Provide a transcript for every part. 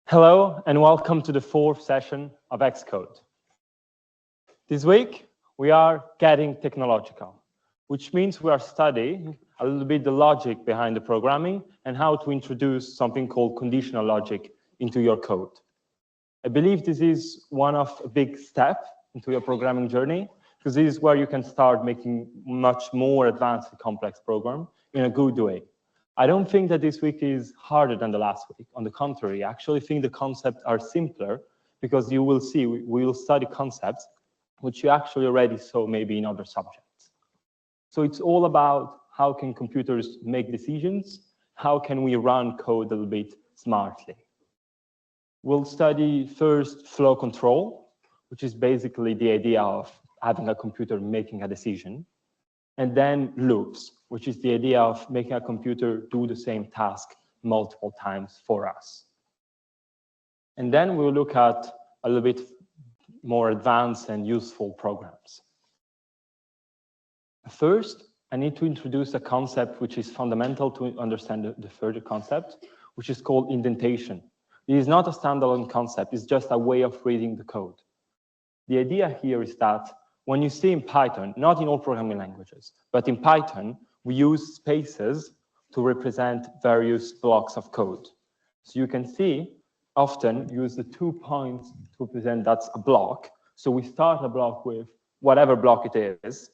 Hello, and welcome to the fourth session of Excode. This week, we are getting technological, which means we are studying a little bit the logic behind the programming and how to introduce something called conditional logic into your code. I believe this is one of a big step into your programming journey, because this is where you can start making much more advanced and complex program in a good way. I don't think that this week is harder than the last week. On the contrary, I actually think the concepts are simpler because you will see, we will study concepts which you actually already saw maybe in other subjects. So it's all about how can computers make decisions, how can we run code a little bit smartly. We'll study first flow control, which is basically the idea of having a computer making a decision, and then loops, which is the idea of making a computer do the same task multiple times for us. And then we'll look at a little bit more advanced and useful programs. First, I need to introduce a concept which is fundamental to understand the further concept, which is called indentation. It is not a standalone concept, it's just a way of reading the code. The idea here is that when you see in Python, not in all programming languages, but in Python, we use spaces to represent various blocks of code. So you can see, often use the 2 points to represent that's a block. So we start a block with whatever block it is,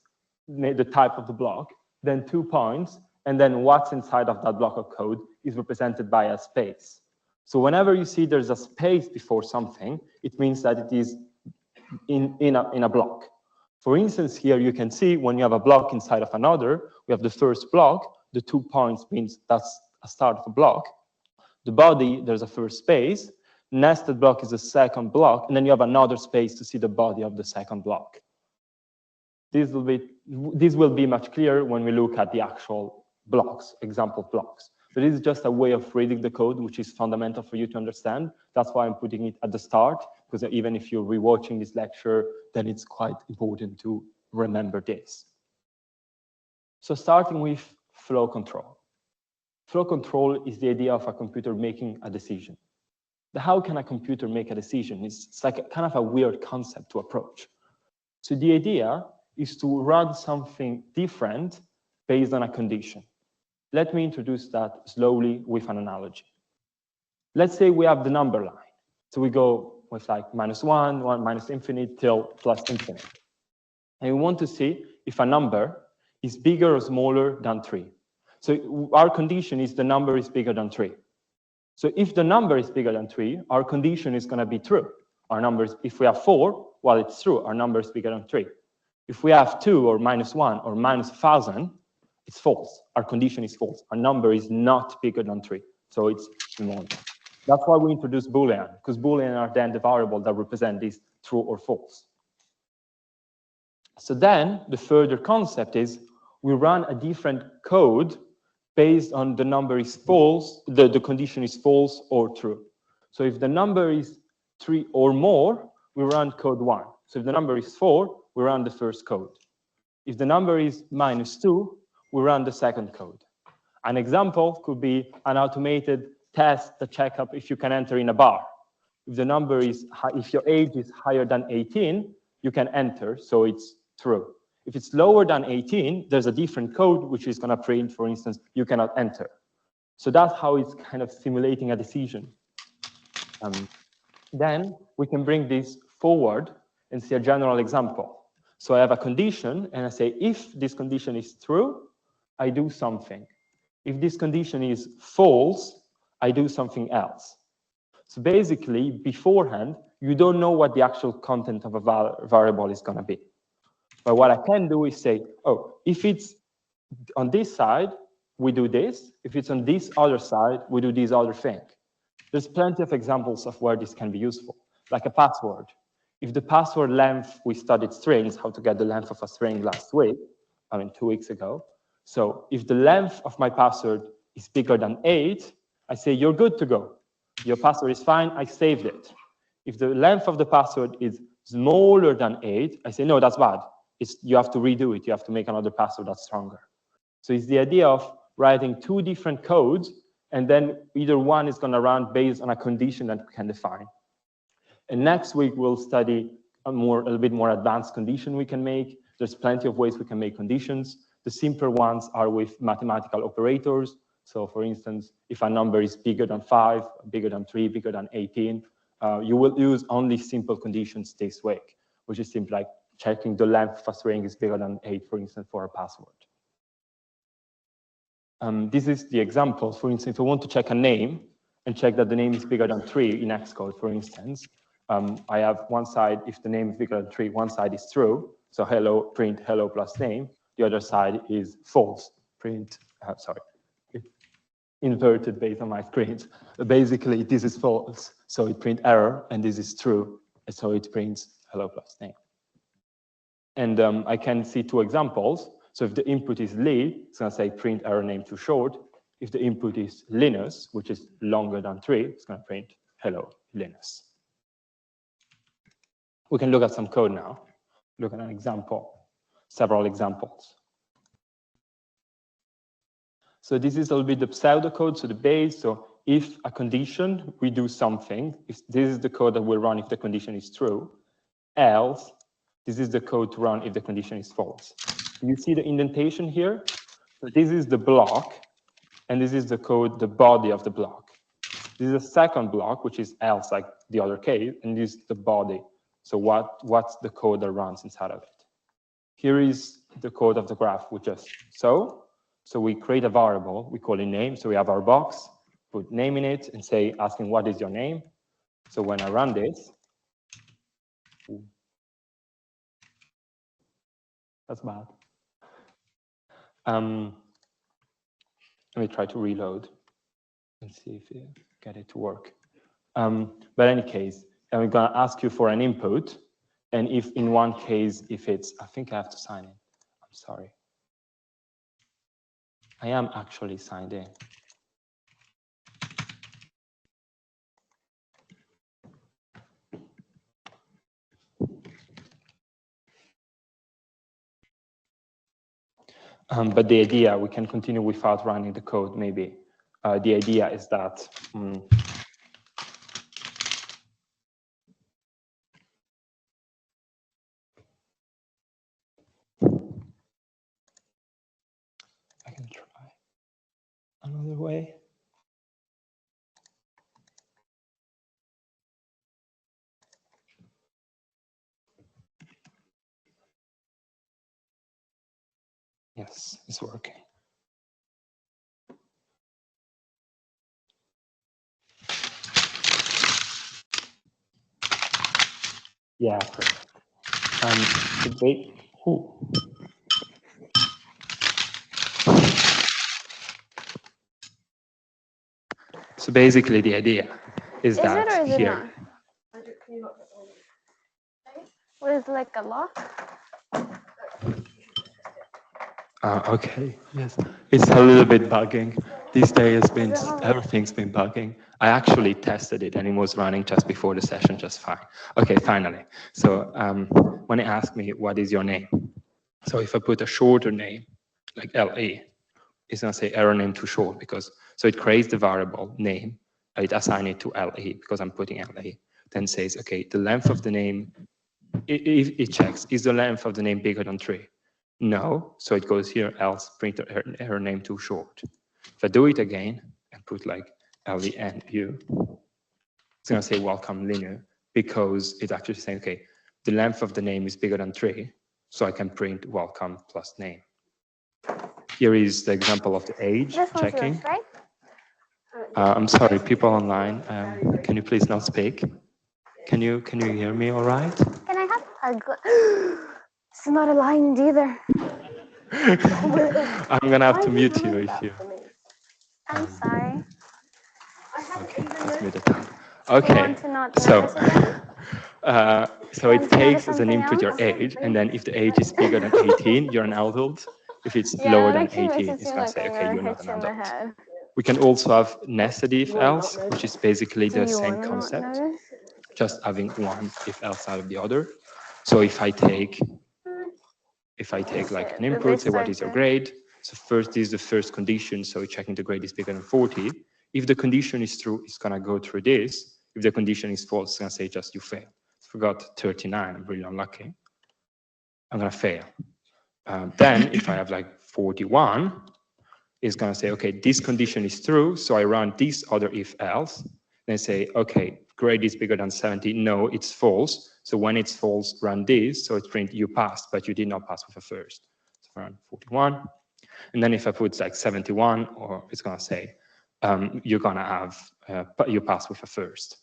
the type of the block, then 2 points, and then what's inside of that block of code is represented by a space. So whenever you see there's a space before something, it means that it is in a block. For instance, here you can see when you have a block inside of another, we have the first block, the 2 points means that's a start of a block. The body, there's a first space, nested block is the second block, and then you have another space to see the body of the second block. This will be much clearer when we look at the actual blocks, example blocks. But this is just a way of reading the code, which is fundamental for you to understand. That's why I'm putting it at the start, because even if you're rewatching this lecture, then it's quite important to remember this. So starting with flow control. Flow control is the idea of a computer making a decision. How can a computer make a decision? It's like kind of a weird concept to approach. So the idea is to run something different based on a condition. Let me introduce that slowly with an analogy. Let's say we have the number line. So we go with like -1, 1 minus infinite till plus infinite. And we want to see if a number is bigger or smaller than 3. So our condition is the number is bigger than 3. So if the number is bigger than 3, our condition is going to be true. Our numbers, if we have 4, well, it's true. Our number is bigger than 3. If we have 2 or -1 or -1,000, it's false. Our condition is false. Our number is not bigger than 3. So it's small. That's why we introduce Boolean, because Boolean are then the variable that represent this true or false. So then the further concept is we run a different code based on the number is false, the condition is false or true. So if the number is 3 or more, we run code 1. So if the number is 4, we run the first code. If the number is -2, we run the second code. An example could be an automated test, the checkup if you can enter in a bar. If the number is if your age is higher than 18, you can enter, so it's true. If it's lower than 18, there's a different code which is going to print, for instance, you cannot enter. So that's how it's kind of simulating a decision. Then we can bring this forward and see a general example. So I have a condition, and I say, if this condition is true, I do something. If this condition is false, I do something else. So basically, beforehand, you don't know what the actual content of a variable is going to be. But what I can do is say, oh, if it's on this side, we do this. If it's on this other side, we do this other thing. There's plenty of examples of where this can be useful, like a password. If the password length, we studied strings, how to get the length of a string last week, 2 weeks ago. So if the length of my password is bigger than 8, I say, you're good to go. Your password is fine, I saved it. If the length of the password is smaller than 8, I say, no, that's bad. You have to redo it. You have to make another password that's stronger. So it's the idea of writing 2 different codes And then either one is going to run based on a condition that we can define. And next week, we'll study a little bit more advanced condition we can make. There's plenty of ways we can make conditions. The simpler ones are with mathematical operators. So for instance, if a number is bigger than 5, bigger than 3, bigger than 18, you will use only simple conditions this week, which is simply like checking the length of a string is bigger than 8, for instance, for a password. This is the example. For instance, if I want to check a name and check that the name is bigger than 3 in Excode, for instance, I have one side, if the name is bigger than 3, one side is true, so hello, print hello plus name. The other side is false, print, inverted based on my screens. Basically, this is false, so it prints error, and this is true, and so it prints hello plus name. And I can see 2 examples. So if the input is Li, it's going to say print error name too short. If the input is Linus, which is longer than 3, it's going to print hello, Linus. We can look at some code now. Look at an example, several examples. So this is a little bit the pseudocode, so the base. So if a condition, we do something. If this is the code that will run if the condition is true. Else, this is the code to run if the condition is false. You see the indentation here? So this is the block, and this is the code, the body of the block. This is a second block, which is else, like the other case, and this is the body. So what's the code that runs inside of it? Here is the code of the graph, which is so we create a variable, we call it name. So we have our box, put name in it, and say, asking what is your name? So when I run this, that's bad. Let me try to reload and see if you get it to work. But in any case, I'm going to ask you for an input. And if in one case, if it's, I think I have to sign in. I'm sorry. I am actually signed in. But the idea, we can continue without running the code, maybe. The idea is that I can try another way. Yes, it's working. Yeah, perfect. Wait. Ooh. So basically, the idea is that it or is here. It not? With like a lock? Okay, yes. It's a little bit bugging. This day has been, everything's been bugging. I actually tested it and it was running just before the session just fine. Okay, finally. So when it asked me, what is your name? So if I put a shorter name, like LE, it's gonna say error name too short because, so it creates the variable name, it assigns it to LE because I'm putting LE, then says, okay, the length of the name, it checks, is the length of the name bigger than 3? No, so it goes here, else print error name too short. If I do it again and put like LENU, it's gonna say welcome linear because it's actually saying, okay, the length of the name is bigger than 3, so I can print welcome plus name. Here is the example of the age checking. Yours, right? I'm sorry, people online, can you please not speak? Can you hear me all right? Can I have a It's not aligned either. I'm gonna have to mute you if you. I'm sorry. Okay, let's mute it down. Okay, so it takes as an input your age, and then if the age is bigger than 18, you're an adult. If it's lower than 18, it's gonna say, okay, you're not an adult. We can also have nested if-else, which is basically the same concept, just having one if-else out of the other. So if I take like an input, say what is your grade? So first is the first condition, so checking the grade is bigger than 40. If the condition is true, it's gonna go through this. If the condition is false, it's gonna say just you failed. If I got 39, I'm really unlucky. I'm gonna fail. Then if I have like 41, it's gonna say, okay, this condition is true, so I run this other if-else, then say, okay, grade is bigger than 70, no, it's false. So when it's false, run this, so it's print you passed, but you did not pass with a first. So I run 41, and then if I put like 71, or it's gonna say, you're gonna have, you pass with a first.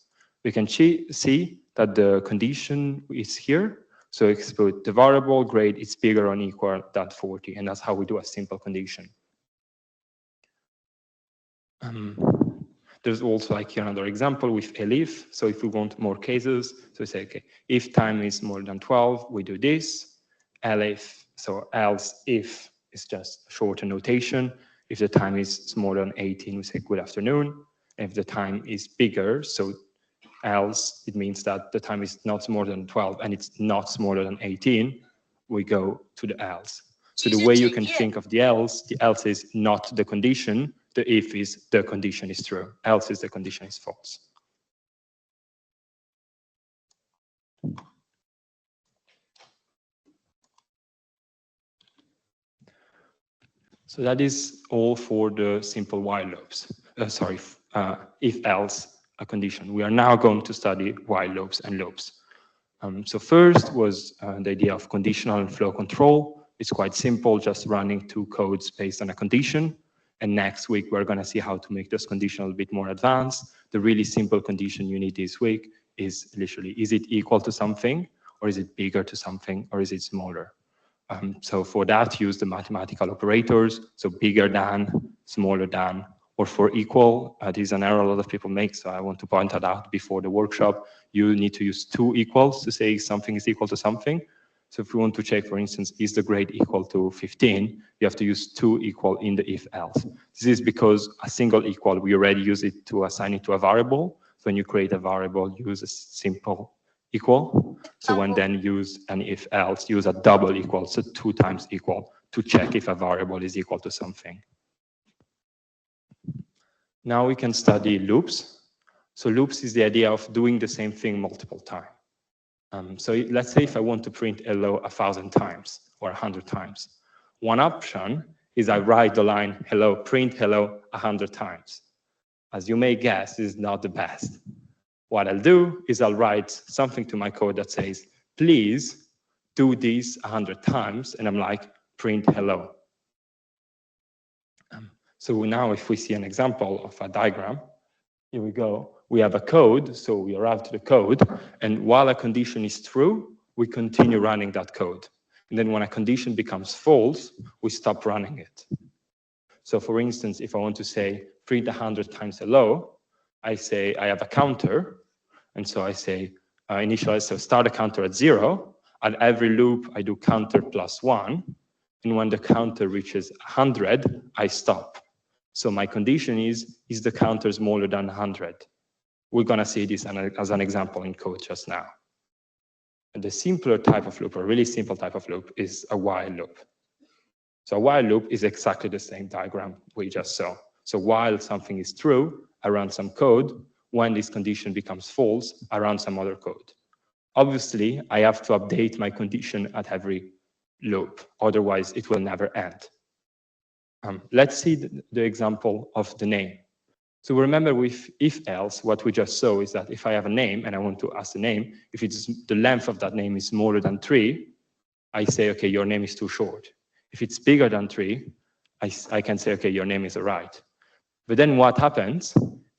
We can see that the condition is here, so it's put the variable grade is bigger or equal than 40, and that's how we do a simple condition. There's also like another example with elif. So if we want more cases, so we say, okay, if time is more than 12, we do this. Elif, so else if is just a shorter notation. If the time is smaller than 18, we say good afternoon. If the time is bigger, so else, it means that the time is not smaller than 12 and it's not smaller than 18, we go to the else. So the way you can think of the else is not the condition, the if is the condition is true, else is the condition is false. So that is all for the simple while loops. If-else a condition. We are now going to study while loops and loops. So first was the idea of conditional and flow control. It's quite simple, just running two codes based on a condition. And next week, we're going to see how to make this condition a bit more advanced. The really simple condition you need this week is literally, is it equal to something, or is it bigger to something, or is it smaller? So for that, use the mathematical operators, so bigger than, smaller than, or for equal. This is an error a lot of people make, so I want to point that out before the workshop. You need to use two equals to say something is equal to something. So if we want to check, for instance, is the grade equal to 15, you have to use two equal in the if-else. This is because a single equal, we already use it to assign it to a variable. So when you create a variable, use a simple equal. So when then use an if-else, use a double equal, so 2 times equal, to check if a variable is equal to something. Now we can study loops. So loops is the idea of doing the same thing multiple times. So let's say if I want to print hello 1,000 times or 100 times. One option is I write the line hello, print hello 100 times. As you may guess, this is not the best. What I'll do is I'll write something to my code that says, please do this 100 times, and I'm like, print hello. So now if we see an example of a diagram, here we go. We have a code, so we arrive to the code, and while a condition is true, we continue running that code. And then when a condition becomes false, we stop running it. So for instance, if I want to say print 100 times hello, I say I have a counter, and so I say initialize, so start a counter at 0. At every loop, I do counter +1, and when the counter reaches 100, I stop. So my condition is the counter smaller than 100? We're going to see this as an example in code just now. And the simpler type of loop, or really simple type of loop, is a while loop. So a while loop is exactly the same diagram we just saw. So while something is true, I run some code. When this condition becomes false, I run some other code. Obviously, I have to update my condition at every loop. Otherwise, it will never end. Let's see the example of the name. So remember with if-else, what we just saw is that if I have a name and I want to ask the name, if it's the length of that name is smaller than 3, I say, okay, your name is too short. If it's bigger than 3, I can say, okay, your name is all right. But then what happens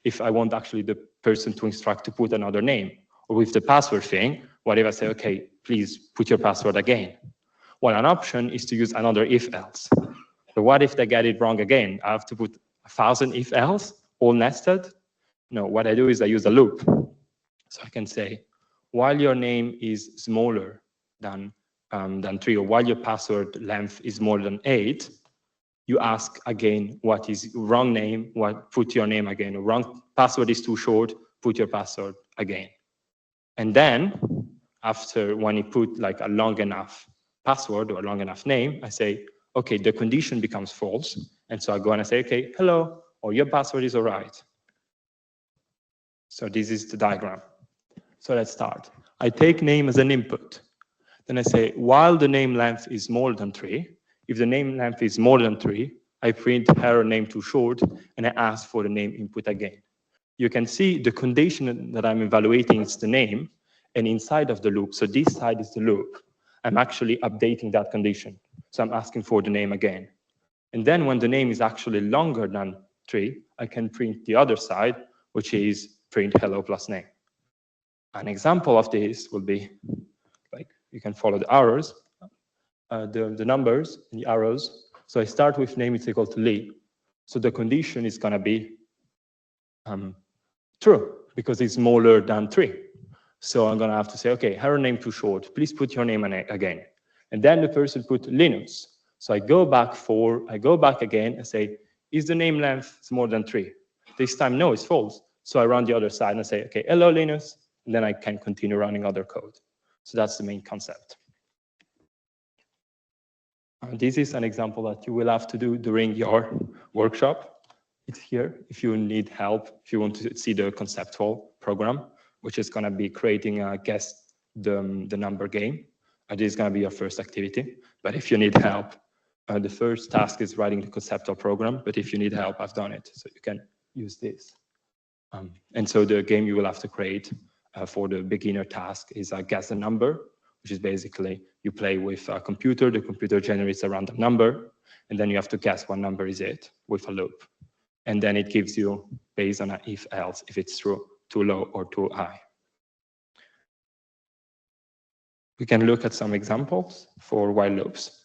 if I want actually the person to instruct to put another name? Or with the password thing, what if I say, okay, please put your password again? Well, an option is to use another if-else. But what if they get it wrong again? I have to put 1,000 if-else, all nested? No, what I do is I use a loop. So I can say, while your name is smaller than 3, or while your password length is more than 8, you ask again what is wrong name, put your name again. Or wrong password is too short, put your password again. And then, after when you put like a long enough password or a long enough name, I say, okay, the condition becomes false. And so I go and I say, okay, hello, or your password is all right. So this is the diagram. So let's start. I take name as an input. Then I say, while the name length is more than 3, if the name length is more than 3, I print error name too short, and I ask for the name input again. You can see the condition that I'm evaluating is the name, and inside of the loop, so this side is the loop, I'm actually updating that condition. So I'm asking for the name again. And then when the name is actually longer than 3, I can print the other side, which is print hello plus name. An example of this will be, like, you can follow the arrows, the numbers and the arrows. So I start with name is equal to Lee. So the condition is going to be true, because it's smaller than 3. So I'm going to have to say, okay, error name too short. Please put your name again. And then the person put Linux. So I go back again and say, is the name length more than 3? This time, no, it's false. So I run the other side and I say, okay, hello, Linux. And then I can continue running other code. So that's the main concept. This is an example that you will have to do during your workshop. It's here if you need help, if you want to see the conceptual program, which is going to be creating a guess the number game. This is going to be your first activity. But if you need help, the first task is writing the conceptual program. But if you need help, I've done it. So you can use this. And so the game you will have to create for the beginner task is guess a number, which is basically you play with a computer. The computer generates a random number. And then you have to guess what number is it with a loop. And then it gives you, based on an if-else, if it's true, too low or too high. We can look at some examples for while loops.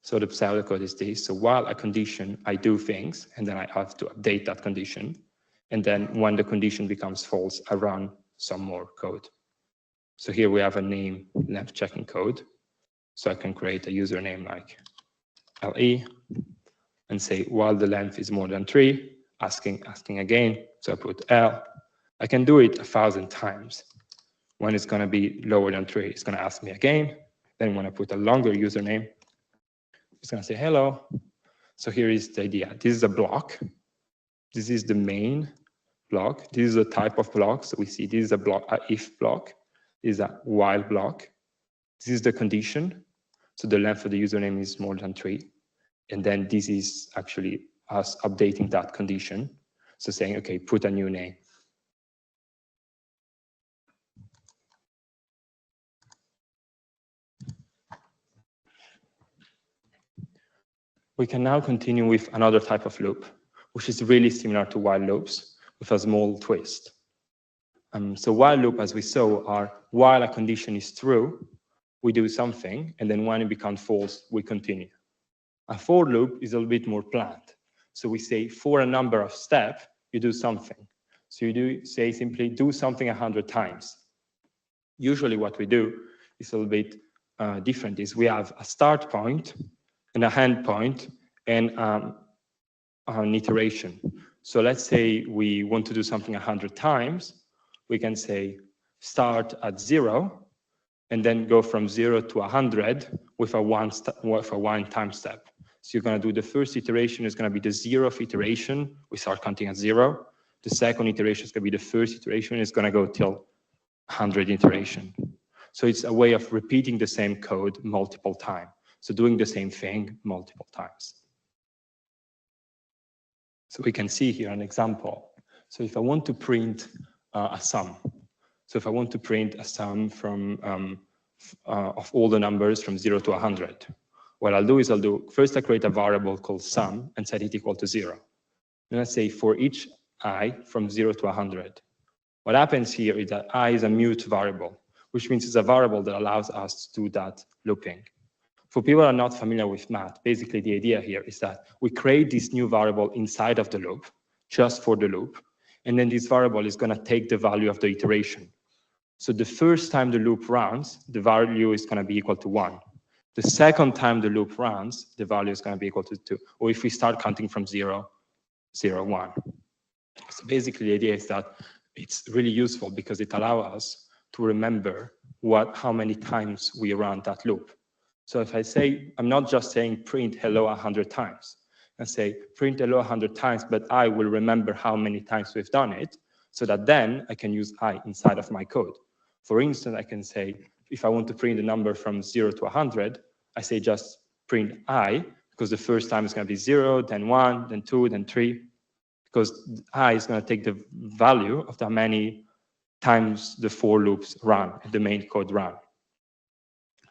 So the pseudocode is this. So while a condition, I do things, and then I have to update that condition. And then when the condition becomes false, I run some more code. So here we have a name length checking code. So I can create a username like LE and say, while the length is more than 3, asking again. So I put L. I can do it 1,000 times. When it's going to be lower than 3, it's going to ask me again. Then when I put a longer username, it's going to say hello. So here is the idea. This is a block. This is the main block. This is a type of block. So we see this is a block, a if block. This is a while block. This is the condition. So the length of the username is more than 3. And then this is actually us updating that condition. So saying, okay, put a new name. We can now continue with another type of loop, which is really similar to while loops with a small twist. So while loop, as we saw, are while a condition is true, we do something, and then when it becomes false, we continue. A for loop is a little bit more planned. So we say for a number of steps, you do something. So you do say simply do something 100 times. Usually what we do is a little bit different, is we have a start point and a end point and an iteration. So let's say we want to do something 100 times. We can say start at 0 and then go from 0 to 100 with a one time step. So you're going to do the first iteration is going to be the 0th iteration. We start counting at 0. The second iteration is going to be the first iteration. It's going to go till 100 iteration. So it's a way of repeating the same code multiple times. So doing the same thing multiple times. So we can see here an example. So if I want to print a sum, so if I want to print a sum from of all the numbers from 0 to 100, what I'll do is first I create a variable called sum and set it equal to 0. Then I say for each I from 0 to 100. What happens here is that I is a mute variable, which means it's a variable that allows us to do that looping. For people who are not familiar with math, basically the idea here is that we create this new variable inside of the loop, just for the loop, and then this variable is going to take the value of the iteration. So the first time the loop runs, the value is going to be equal to 1. The second time the loop runs, the value is going to be equal to 2. Or if we start counting from 0, 0, 1. So basically the idea is that it's really useful because it allows us to remember how many times we run that loop. So if I say, I'm not just saying print hello 100 times. and say print hello 100 times, but I will remember how many times we've done it, so that then I can use I inside of my code. For instance, I can say, if I want to print the number from 0 to 100, I say just print I, because the first time is going to be 0, then 1, then 2, then 3, because I is going to take the value of how many times the for loops run, the main code run.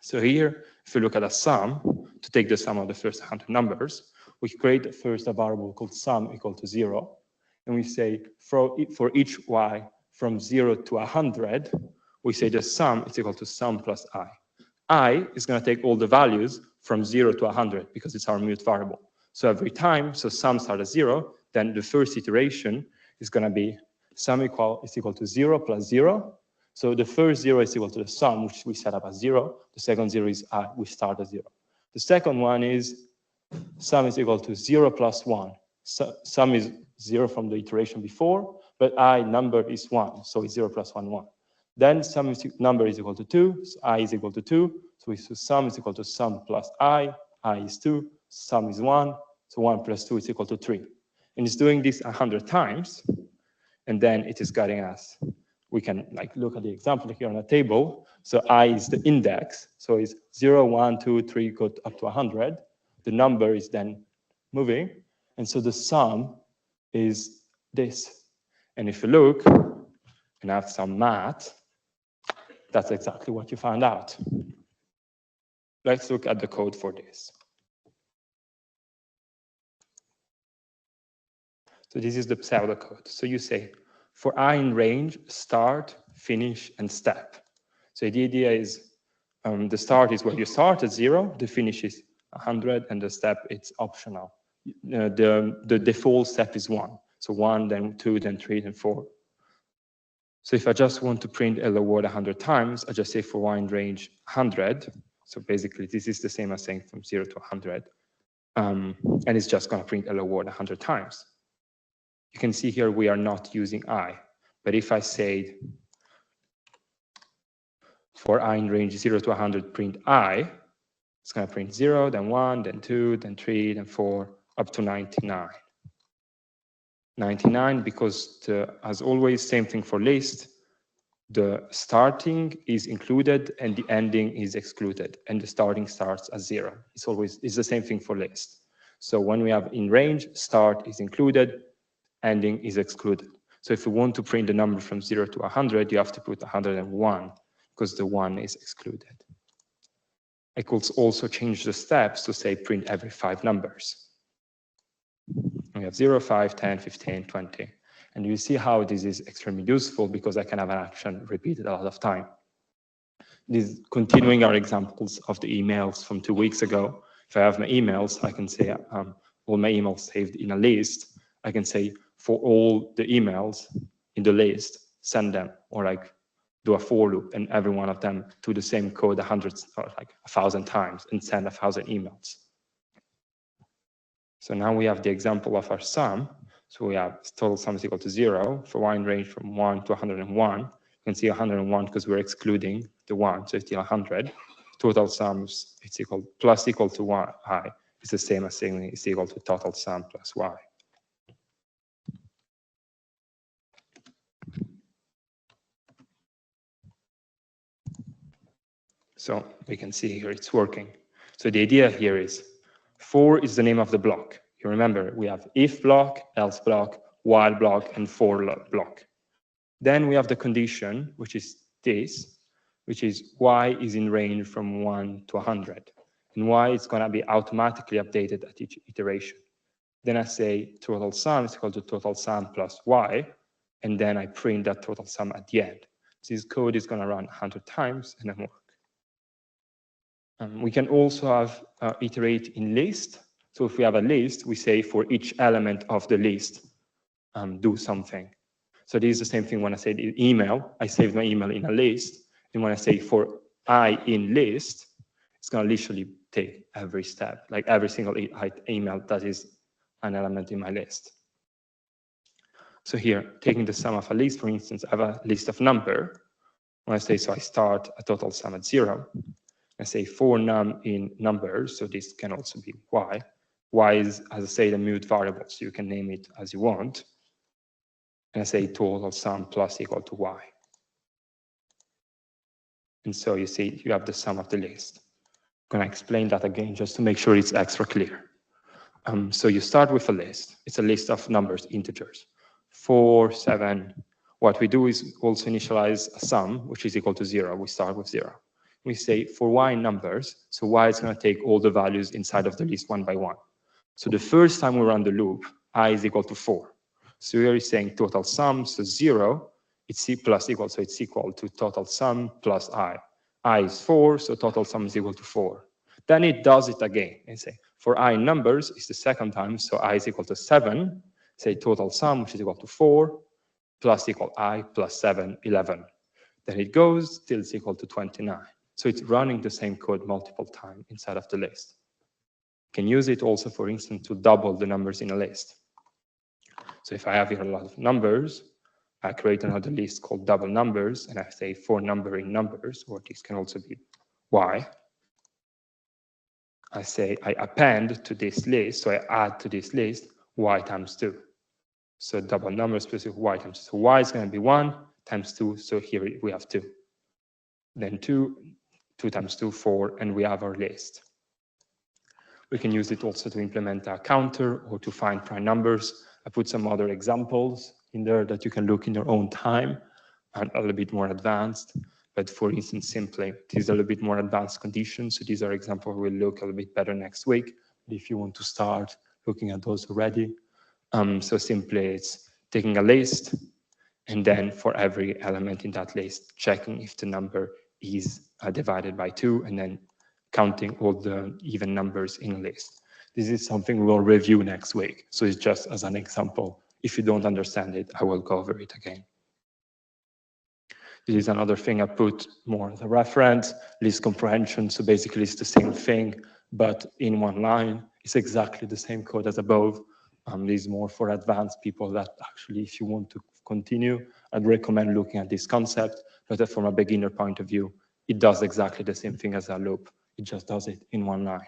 So here, if you look at a sum, to take the sum of the first 100 numbers, we create first a variable called sum equal to 0, and we say for each y from 0 to 100, we say the sum is equal to sum plus I is going to take all the values from 0 to 100 because it's our mute variable. So every time, so sum starts at 0, then the first iteration is going to be sum is equal to 0 plus 0. So the first 0 is equal to the sum, which we set up as 0. The second 0 is I, we start at 0. The second one is sum is equal to 0 plus 1. So sum is 0 from the iteration before, but I number is 1, so it's 0 plus 1, 1. Then sum number is equal to 2, so I is equal to 2. So sum is equal to sum plus I is 2, sum is 1, so 1 plus 2 is equal to 3. And it's doing this 100 times, and then it is getting us, we can like look at the example here on the table. So I is the index, so it's 0, 1, 2, 3, go up to 100. The number is then moving, and so the sum is this. And if you look and have some math, that's exactly what you found out. Let's look at the code for this. So this is the pseudocode. So you say, for I in range, start, finish, and step. So the idea is the start is where you start at 0, the finish is 100, and the step, it's optional. The default step is 1. So 1, then 2, then 3, then 4. So if I just want to print hello world 100 times, I just say for y in range 100. So basically, this is the same as saying from 0 to 100. And it's just going to print hello world 100 times. You can see here we are not using I. But if I say for I in range 0 to 100, print I, it's going to print 0, then 1, then 2, then 3, then 4, up to 99. 99 because, as always, same thing for list. The starting is included and the ending is excluded, and the starting starts at 0. It's the same thing for list. So when we have in range, start is included, ending is excluded. So if you want to print the number from 0 to 100, you have to put 101 because the 1 is excluded. I could also change the steps to say print every 5 numbers. We have 0, 5, 10, 15, 20. And you see how this is extremely useful because I can have an action repeated a lot of time. This continuing our examples of the emails from 2 weeks ago. If I have my emails, I can say all my emails saved in a list. I can say for all the emails in the list, send them, or like do a for loop and every one of them to the same code 100 or like 1,000 times and send 1,000 emails. So now we have the example of our sum. So we have total sum is equal to 0 for y in range from 1 to 101. You can see 101 because we're excluding the 1, so it's still 100. Total sums it's equal plus equal to y is the same as saying it's equal to total sum plus y. So we can see here it's working. So the idea here is for is the name of the block. You remember we have if block, else block, while block, and for block. Then we have the condition, which is this, which is y is in range from 1 to 100. And y is going to be automatically updated at each iteration. Then I say total sum is equal to total sum plus y, and then I print that total sum at the end. So this code is going to run 100 times and then work. We can also have iterate in list. So if we have a list, we say for each element of the list, do something. So this is the same thing when I say email. I saved my email in a list. And when I say for I in list, it's going to literally take every step, like every single email that is an element in my list. So here, taking the sum of a list, for instance, I have a list of number. When I say, so I start a total sum at 0. I say for num in numbers, so this can also be y. Y is, as I say, the mute variable, so you can name it as you want. And I say total sum plus equal to Y. And so you see, you have the sum of the list. I'm going to explain that again just to make sure it's extra clear. So you start with a list. It's a list of numbers, integers. 4, 7. What we do is also initialize a sum, which is equal to 0. We start with 0. We say for Y numbers, so Y is going to take all the values inside of the list one by one. So the first time we run the loop, I is equal to 4. So here is saying total sum, so 0, it's C plus equal, so it's equal to total sum plus I. I is 4, so total sum is equal to 4. Then it does it again and say, for I numbers, it's the second time, so I is equal to 7, say total sum, which is equal to 4, plus equal I plus 7, 11. Then it goes till it's equal to 29. So it's running the same code multiple times inside of the list. You can use it also, for instance, to double the numbers in a list. So if I have here a lot of numbers, I create another list called double numbers, and I say for numbering numbers, or this can also be Y. I say I append to this list, so I add to this list Y times 2. So double numbers plus Y times 2. So Y is going to be 1 times 2, so here we have 2. Then 2 times 2, 4, and we have our list. We can use it also to implement a counter or to find prime numbers. I put some other examples in there that you can look in your own time and a little bit more advanced. But for instance, simply, these are a little bit more advanced conditions. So these are examples we'll look a little bit better next week. But if you want to start looking at those already. So simply it's taking a list and then for every element in that list, checking if the number is divided by 2 and then counting all the even numbers in a list. This is something we'll review next week. So it's just as an example. If you don't understand it, I will go over it again. This is another thing I put more as a reference, list comprehension. So basically it's the same thing, but in one line. It's exactly the same code as above. This is more for advanced people that actually, if you want to continue, I'd recommend looking at this concept. But from a beginner point of view, it does exactly the same thing as a loop. It just does it in one line.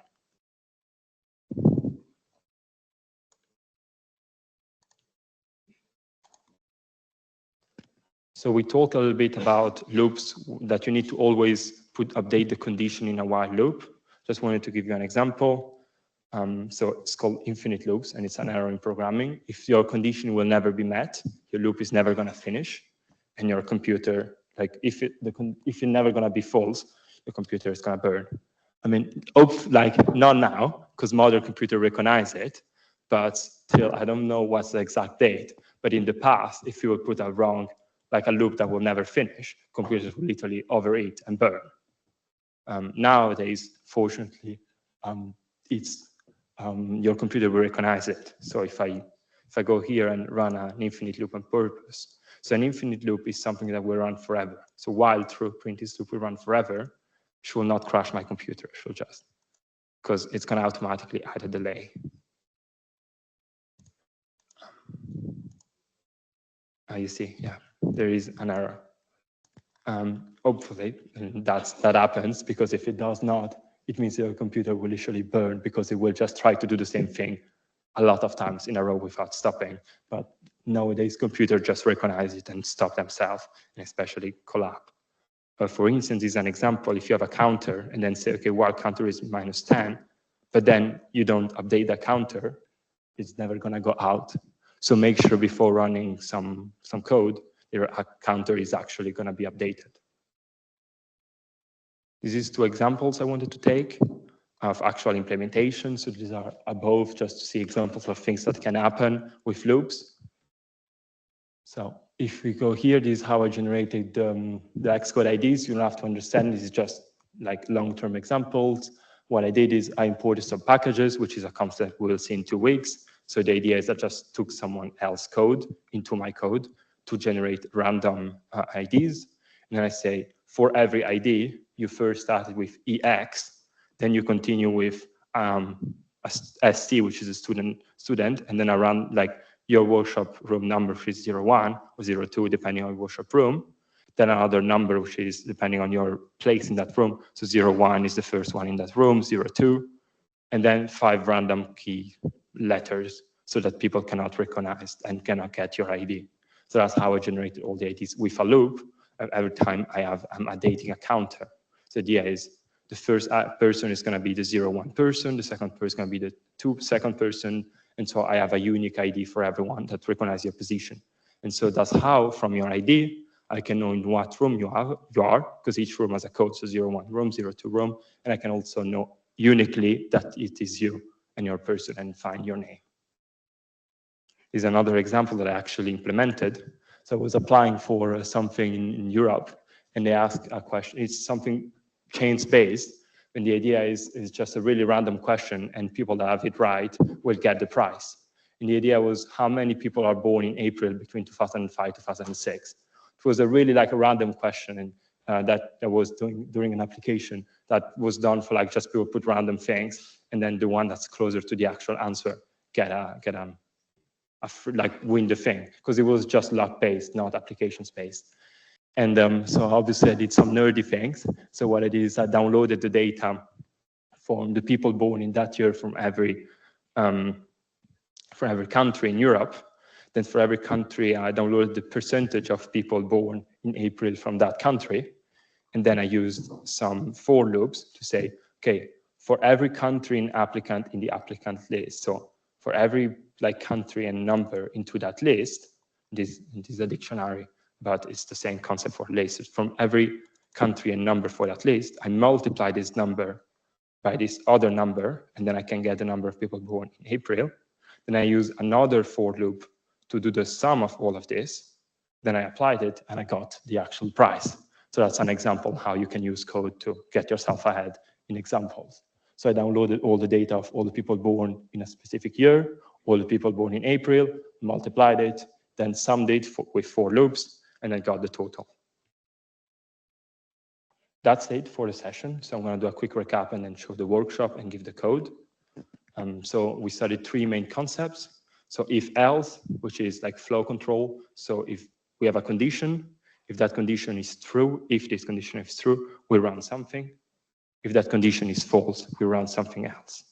So we talked a little bit about loops, that you need to always update the condition in a while loop. Just wanted to give you an example. So it's called infinite loops, and it's an error in programming. If your condition will never be met, your loop is never going to finish, and your computer, like if it's never going to be false, your computer is going to burn. I mean, like not now, because modern computer recognize it, but still, I don't know what's the exact date. But in the past, if you would put a wrong, like a loop that will never finish, computers will literally overeat and burn. Nowadays, fortunately, your computer will recognize it. So if I go here and run an infinite loop on purpose, so an infinite loop is something that will run forever. So while through print this loop will run forever, it will not crash my computer. It will just, because it's going to automatically add a delay. You see, yeah, there is an error. Hopefully, that happens, because if it does not, it means your computer will literally burn, because it will just try to do the same thing a lot of times in a row without stopping. But nowadays, computers just recognize it and stop themselves, and especially collapse. But for instance, is an example, if you have a counter and then say, okay, while counter is -10, but then you don't update the counter, it's never going to go out. So make sure before running some code, your counter is actually going to be updated. These is 2 examples I wanted to take of actual implementation. So these are above, just to see examples of things that can happen with loops. So if we go here, this is how I generated the Excode IDs. You don't have to understand, this is just like long-term examples. What I did is I imported some packages, which is a concept we'll see in 2 weeks. So the idea is I just took someone else's code into my code to generate random IDs. And then I say, for every ID, you first started with EX, then you continue with ST, which is a student, and then around like your workshop room number, which is 01 or 02, depending on your workshop room. Then another number, which is depending on your place in that room. So 01 is the first one in that room, 02. and then 5 random key letters so that people cannot recognize and cannot get your ID. So that's how I generated all the IDs with a loop. Every time I'm updating a counter. So the idea is the first person is going to be the 0, 1 person, the second person is going to be the second person, and so I have a unique ID for everyone that recognizes your position. And so that's how, from your ID, I can know in what room you are, because each room has a code, so 0, 1 room, 0, 2 room, and I can also know uniquely that it is you and your person and find your name. Is another example that I actually implemented. So I was applying for something in Europe, and they asked a question. It's something chains-based, and the idea is just a really random question, and people that have it right will get the prize. And the idea was how many people are born in April between 2005 2006. It was a really like a random question, and that I was doing during an application that was done for like just people put random things, and then the one that's closer to the actual answer like win the thing, because it was just luck-based, not applications-based. And so obviously I did some nerdy things. So what I did is I downloaded the data from the people born in that year from every country in Europe. Then for every country, I downloaded the percentage of people born in April from that country. And then I used some for loops to say, okay, for every country in the applicant list, so for every like country and number into that list, this is a dictionary, but it's the same concept for lists. From every country and number for that list, I multiply this number by this other number, and then I can get the number of people born in April. Then I use another for loop to do the sum of all of this. Then I applied it, and I got the actual price. So that's an example how you can use code to get yourself ahead in examples. So I downloaded all the data of all the people born in a specific year, all the people born in April, multiplied it, then summed it with for loops, and I got the total. That's it for the session. So I'm going to do a quick recap and then show the workshop and give the code. So we studied 3 main concepts. So if-else, which is like flow control. So if we have a condition, if that condition is true, if this condition is true, we run something. If that condition is false, we run something else.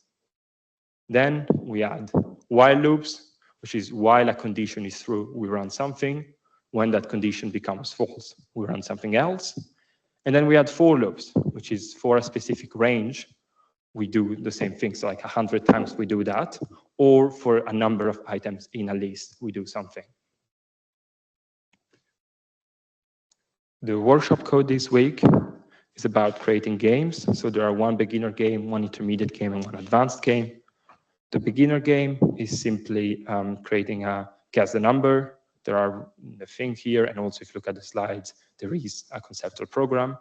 Then we add while loops, which is while a condition is true, we run something. When that condition becomes false, we run something else. And then we add for loops, which is for a specific range, we do the same thing. So like 100 times we do that, or for a number of items in a list, we do something. The workshop code this week is about creating games. So there are 1 beginner game, 1 intermediate game, and 1 advanced game. The beginner game is simply creating a guess the number. There are the thing here, and also if you look at the slides, there is a conceptual program.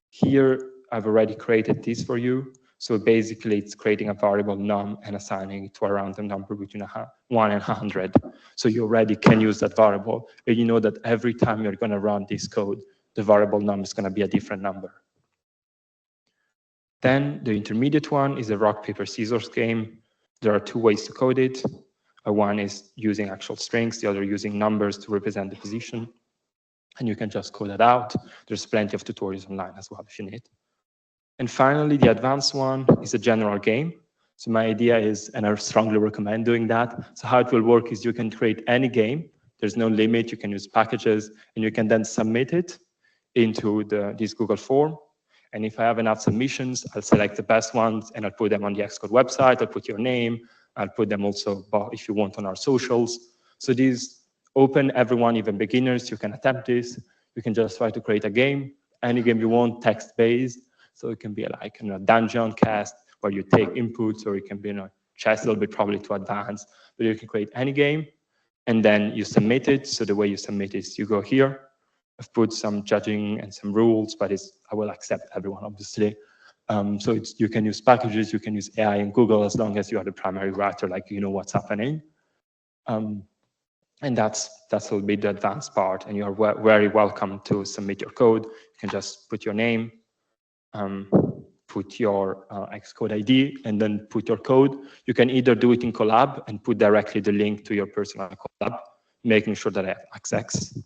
Here, I've already created this for you. So basically, it's creating a variable num and assigning it to a random number between 1 and 100. So you already can use that variable, and you know that every time you're going to run this code, the variable num is going to be a different number. Then the intermediate one is a rock, paper, scissors game. There are 2 ways to code it. One is using actual strings, the other using numbers to represent the position. And you can just code that out. There's plenty of tutorials online as well if you need. And finally, the advanced one is a general game. So my idea is, and I strongly recommend doing that. So how it will work is you can create any game. There's no limit. You can use packages, and you can then submit it into this Google form. And if I have enough submissions, I'll select the best ones, and I'll put them on the Excode website. I'll put your name. I'll put them also, if you want, on our socials. So these open, everyone, even beginners, you can attempt this. You can just try to create a game, any game you want, text-based. So it can be like a dungeon cast where you take inputs, or it can be chess a little bit, probably too advanced. But you can create any game, and then you submit it. So the way you submit is you go here. I've put some judging and some rules, but I will accept everyone, obviously. So you can use packages, you can use AI and Google as long as you are the primary writer, like you know what's happening. And that's a little bit the advanced part, and you're very welcome to submit your code. You can just put your name, put your Excode ID, and then put your code. You can either do it in Collab and put directly the link to your personal Collab, making sure that I have access,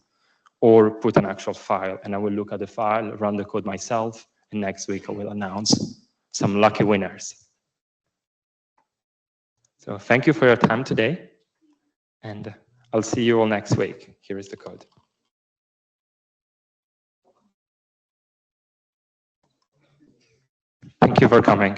or put an actual file, and I will look at the file, run the code myself, and next week I will announce some lucky winners. So thank you for your time today, and I'll see you all next week. Here is the code. Thank you for coming.